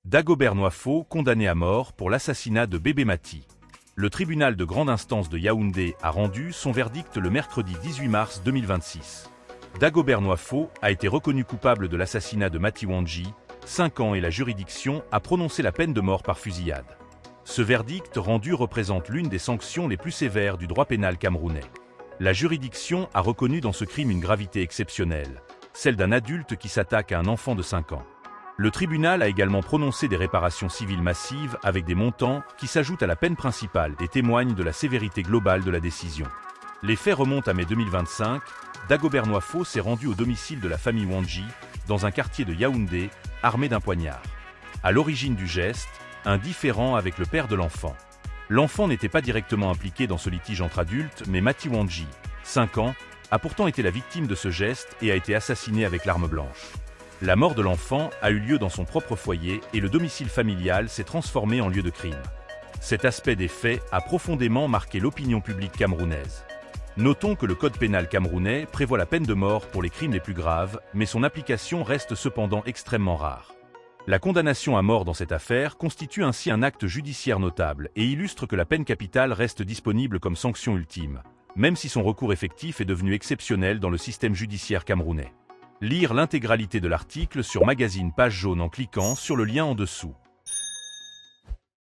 Dagobert Noifo condamné à mort pour l'assassinat de bébé Mati. Le tribunal de grande instance de Yaoundé a rendu son verdict le mercredi 18 mars 2026. Dagobert Noifo a été reconnu coupable de l'assassinat de Mati Wandji, 5 ans, et la juridiction a prononcé la peine de mort par fusillade. Ce verdict rendu représente l'une des sanctions les plus sévères du droit pénal camerounais. La juridiction a reconnu dans ce crime une gravité exceptionnelle, celle d'un adulte qui s'attaque à un enfant de 5 ans. Le tribunal a également prononcé des réparations civiles massives avec des montants qui s'ajoutent à la peine principale et témoignent de la sévérité globale de la décision. Les faits remontent à mai 2025. Dagobert Noifo s'est rendu au domicile de la famille Wandji, dans un quartier de Yaoundé, armé d'un poignard. À l'origine du geste, un différend avec le père de l'enfant. L'enfant n'était pas directement impliqué dans ce litige entre adultes, mais Mati Wandji, 5 ans, a pourtant été la victime de ce geste et a été assassiné avec l'arme blanche. La mort de l'enfant a eu lieu dans son propre foyer et le domicile familial s'est transformé en lieu de crime. Cet aspect des faits a profondément marqué l'opinion publique camerounaise. Notons que le code pénal camerounais prévoit la peine de mort pour les crimes les plus graves, mais son application reste cependant extrêmement rare. La condamnation à mort dans cette affaire constitue ainsi un acte judiciaire notable et illustre que la peine capitale reste disponible comme sanction ultime, même si son recours effectif est devenu exceptionnel dans le système judiciaire camerounais. Lire l'intégralité de l'article sur Magazine Page Jaune en cliquant sur le lien en dessous.